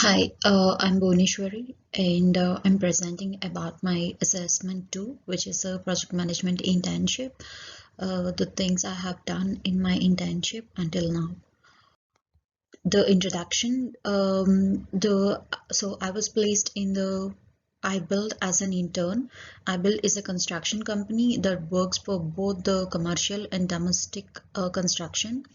Hi, I'm Bhuneshwari and I'm presenting about my assessment 2, which is a project management internship, the things I have done in my internship until now. The introduction, so I was placed in the I-Build as an intern. I-Build is a construction company that works for both the commercial and domestic construction,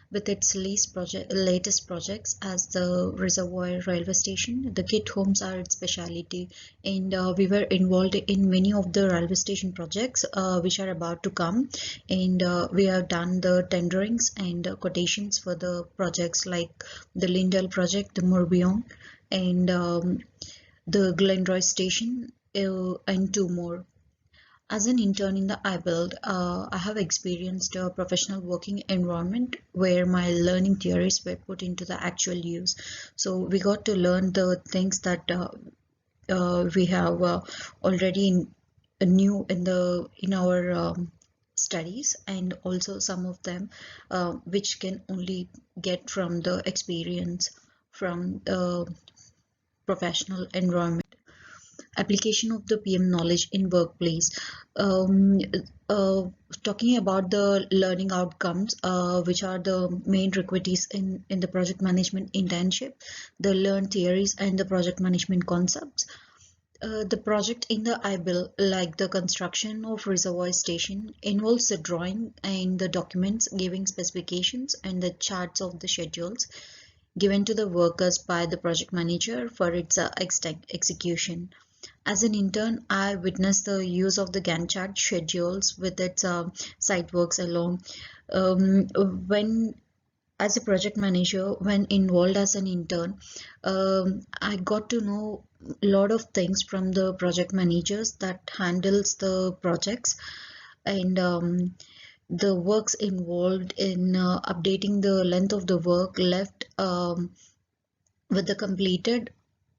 with its latest projects as the Reservoir Railway Station. The kit homes are its specialty, and we were involved in many of the railway station projects which are about to come, and we have done the tenderings and quotations for the projects like the Lindell project, the Morbihan, and the Glenroy Station, and two more. As an intern in the iBuild, I have experienced a professional working environment where my learning theories were put into the actual use. So we got to learn the things that we have already knew in our studies, and also some of them which can only get from the experience from the professional environment. Application of the PM knowledge in workplace. Um, uh, Talking about the learning outcomes, which are the main requisites in the project management internship, the learn theories and the project management concepts. The project in the IBIL, like the construction of reservoir station, involves the drawing and the documents giving specifications and the charts of the schedules given to the workers by the project manager for its execution. As an intern, I witnessed the use of the Gantt chart schedules with its site works along. When as a project manager, when involved as an intern, I got to know a lot of things from the project managers that handles the projects, and the works involved in updating the length of the work left with the completed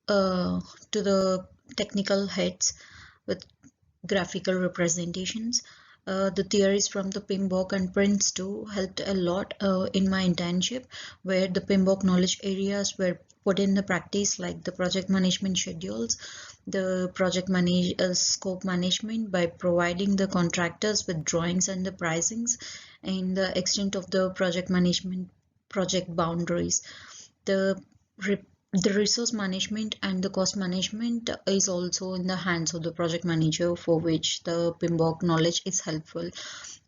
to the technical heads with graphical representations. The theories from the Ppmp and Prince too helped a lot in my internship, where the Ppmp knowledge areas were put in the practice, like the project management schedules, the scope management by providing the contractors with drawings and the pricings, and the extent of the project management project boundaries. The the resource management and the cost management is also in the hands of the project manager, for which the PMBOK knowledge is helpful.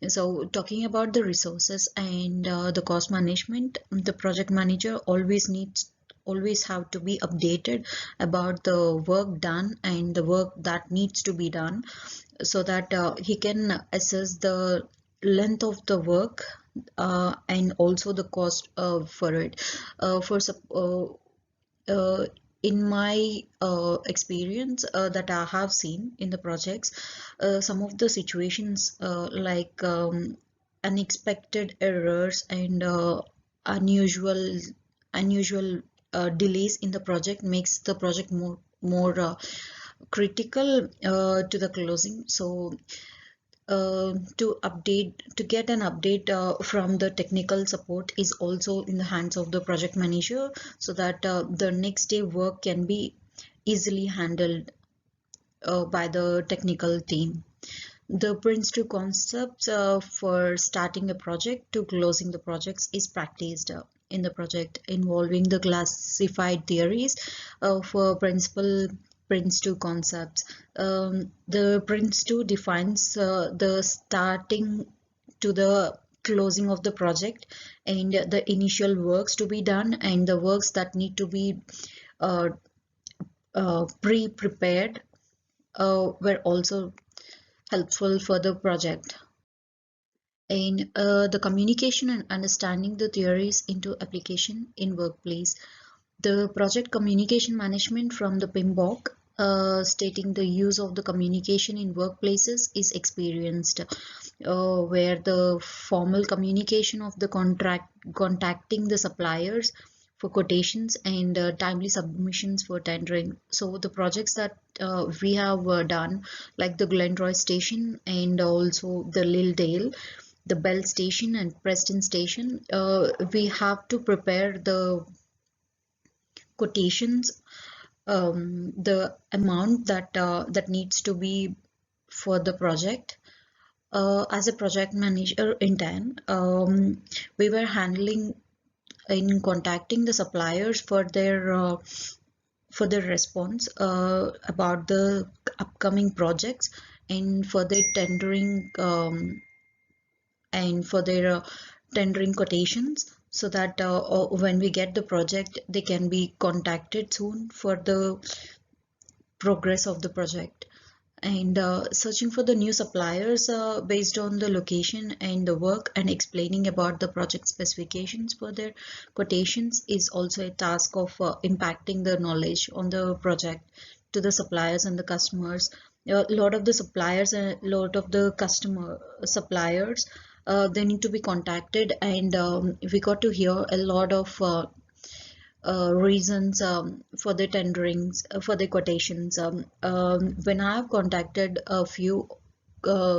So talking about the resources and the cost management, the project manager always have to be updated about the work done and the work that needs to be done, so that he can assess the length of the work and also the cost for it. For uh, in my experience that I have seen in the projects, some of the situations like unexpected errors and unusual delays in the project makes the project more critical to the closing. So to get an update from the technical support is also in the hands of the project manager, so that the next day work can be easily handled by the technical team. The Prince 2 concepts for starting a project to closing the projects is practiced in the project, involving the classified theories for Prince 2 concepts. The Prince 2 defines the starting to the closing of the project, and the initial works to be done and the works that need to be uh, pre-prepared were also helpful for the project. And the communication and understanding the theories into application in workplace. The project communication management from the PMBOK, stating the use of the communication in workplaces is experienced, where the formal communication of the contacting the suppliers for quotations and timely submissions for tendering. So the projects that we have done, like the Glenroy station and also the Lildale, the Bell station and Preston station, we have to prepare the quotations, the amount that needs to be for the project. As a project manager in TAN, we were handling in contacting the suppliers for their response about the upcoming projects, and for their tendering and for their tendering quotations, so that when we get the project, they can be contacted soon for the progress of the project. And searching for the new suppliers based on the location and the work, and explaining about the project specifications for their quotations is also a task of impacting the knowledge on the project to the suppliers and the customers. A lot of the suppliers and a lot of the customer suppliers, they need to be contacted, and we got to hear a lot of reasons for the tenderings, for the quotations. When I have contacted a few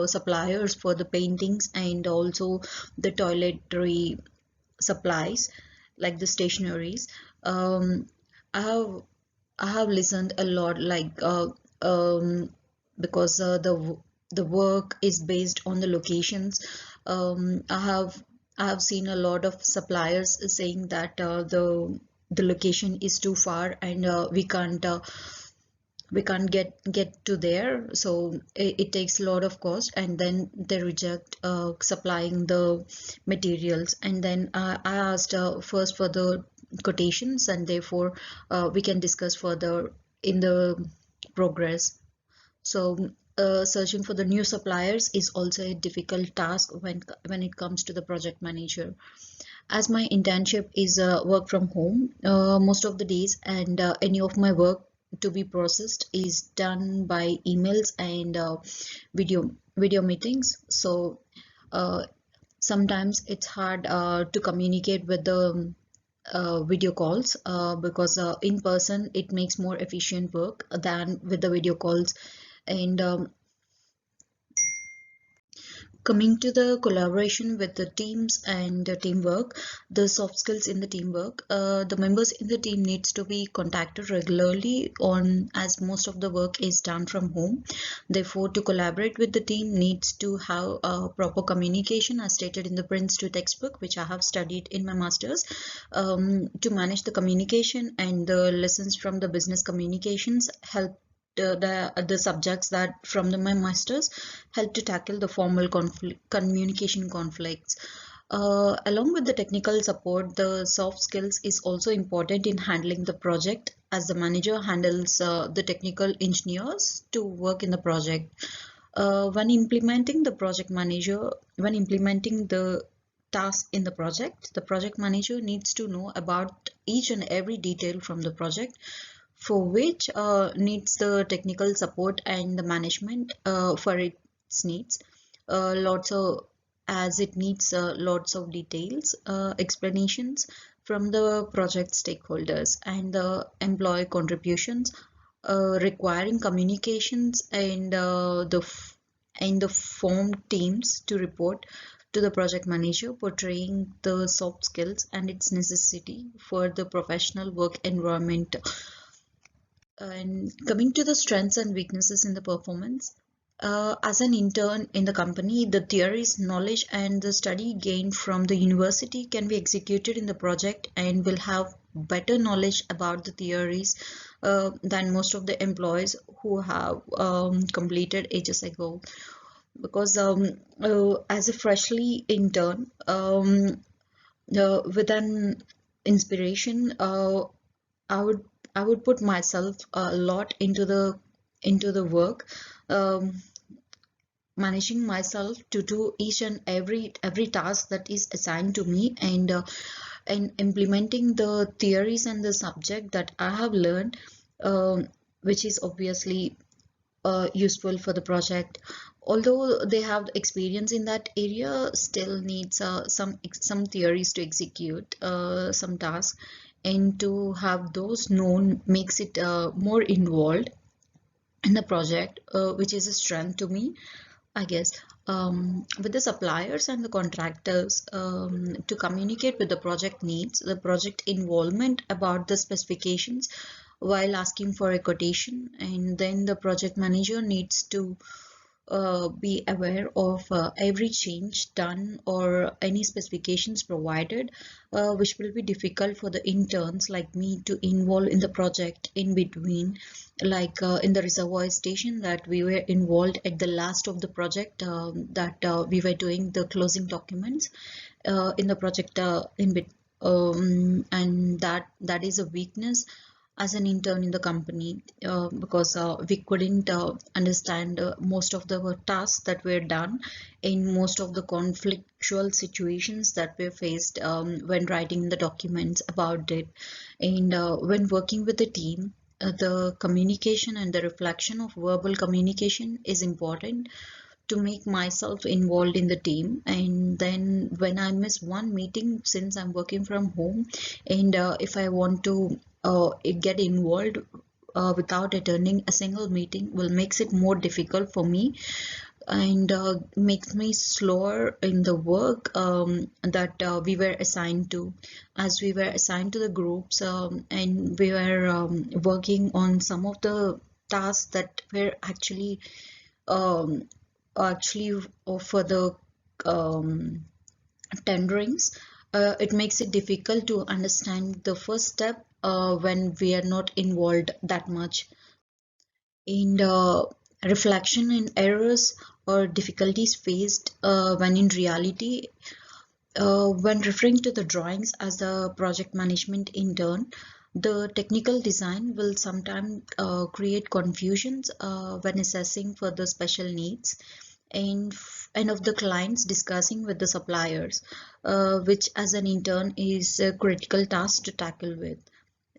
suppliers for the paintings and also the toiletry supplies, like the stationaries, I have I have listened a lot, like because the work is based on the locations. I have seen a lot of suppliers saying that the location is too far, and we can't get to there, so it takes a lot of cost, and then they reject supplying the materials. And then I asked first for the quotations, and therefore we can discuss further in the progress. So searching for the new suppliers is also a difficult task when it comes to the project manager. As my internship is work from home most of the days, and any of my work to be processed is done by emails and video meetings. So uh, sometimes it's hard to communicate with the video calls, because in person it makes more efficient work than with the video calls. And coming to the collaboration with the teams and teamwork, the soft skills in the teamwork, the members in the team needs to be contacted regularly on, as most of the work is done from home. Therefore, to collaborate with the team needs to have proper communication, as stated in the Prince 2 textbook, which I have studied in my master's. To manage the communication and the lessons from the business communications help the subjects that from my masters help to tackle the formal communication conflicts. Along with the technical support, the soft skills is also important in handling the project, as the manager handles the technical engineers to work in the project. When implementing the task in the project manager needs to know about each and every detail from the project, for which needs the technical support and the management for its needs. Lots of as it needs lots of details, explanations from the project stakeholders and the employee contributions, requiring communications and the formed teams to report to the project manager, portraying the soft skills and its necessity for the professional work environment. And coming to the strengths and weaknesses in the performance, as an intern in the company, the theories, knowledge, and the study gained from the university can be executed in the project, and will have better knowledge about the theories than most of the employees who have completed ages ago. Because as a freshly intern, with an inspiration, I would I would put myself a lot into the work, um, managing myself to do each and every task that is assigned to me, and implementing the theories and the subject that I have learned, which is obviously useful for the project. Although they have experience in that area, still needs some theories to execute some tasks, and to have those known makes it more involved in the project, which is a strength to me, I guess. with the suppliers and the contractors to communicate with the project needs, the project involvement about the specifications while asking for a quotation, and then the project manager needs to be aware of every change done or any specifications provided, which will be difficult for the interns like me to involve in the project in between, like in the reservoir station that we were involved at the last of the project, that we were doing the closing documents in the project in bit and that is a weakness as an intern in the company, because we couldn't understand most of the tasks that were done in most of the conflictual situations that were faced when writing the documents about it. And when working with the team, the communication and the reflection of verbal communication is important to make myself involved in the team. And then when I miss one meeting, since I'm working from home, and if I want to get involved without attending a single meeting, will makes it more difficult for me, and makes me slower in the work that we were assigned to, as we were assigned to the groups, and we were working on some of the tasks that were um, actually for the um, tenderings. It makes it difficult to understand the first step when we are not involved that much in reflection and errors or difficulties faced when in reality. When referring to the drawings as the project management intern, the technical design will sometimes create confusions when assessing for the special needs and of the clients discussing with the suppliers, which as an intern is a critical task to tackle with.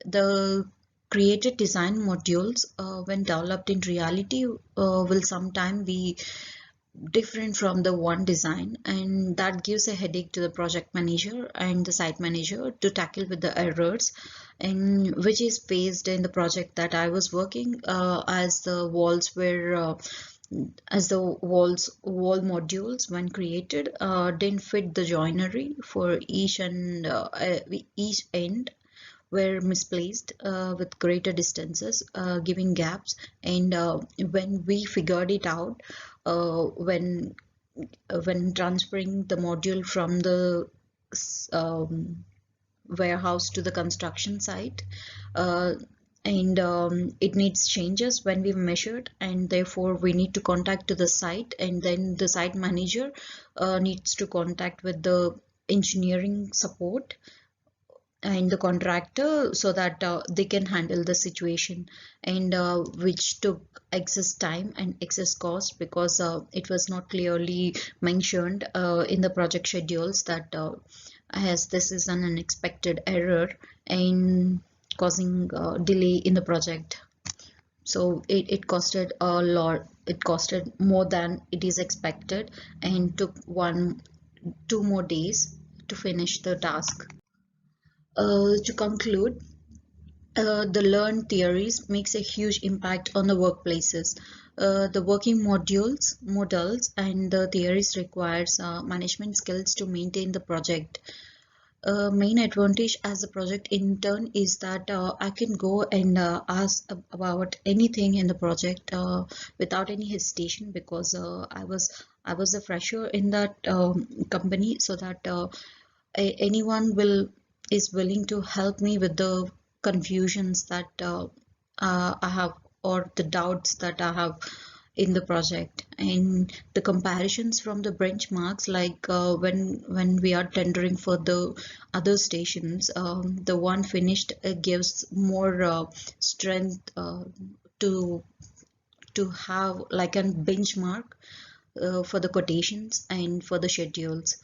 The created design modules, when developed in reality, will sometimes be different from the one design, and that gives a headache to the project manager and the site manager to tackle with the errors, and which is faced in the project that I was working, as the walls were as the wall modules when created didn't fit the joinery for each end were misplaced with greater distances, giving gaps. And when we figured it out, uh, when when transferring the module from the um, warehouse to the construction site, uh, and it needs changes when we measured, and therefore we need to contact to the site, and then the site manager needs to contact with the engineering support and the contractor so that they can handle the situation, and which took excess time and excess cost, because it was not clearly mentioned in the project schedules that as this is an unexpected error and causing delay in the project. So it costed a lot, it costed more than it is expected, and took 2 more days to finish the task. To conclude, the learned theories makes a huge impact on the workplaces. The working models and the theories requires management skills to maintain the project. Main advantage as a project intern is that I can go and ask about anything in the project without any hesitation, because I was a fresher in that company, so that anyone is willing to help me with the confusions that I have, or the doubts that I have in the project. And the comparisons from the benchmarks, like when we are tendering for the other stations, the one finished gives more strength to have like a benchmark for the quotations and for the schedules.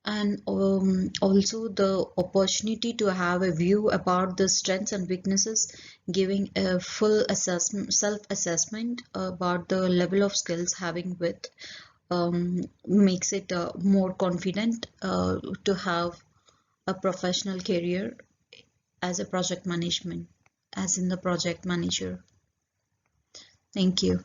And also the opportunity to have a view about the strengths and weaknesses, giving a full assessment, self-assessment about the level of skills having with, makes it more confident to have a professional career as a project management, as in the project manager. Thank you.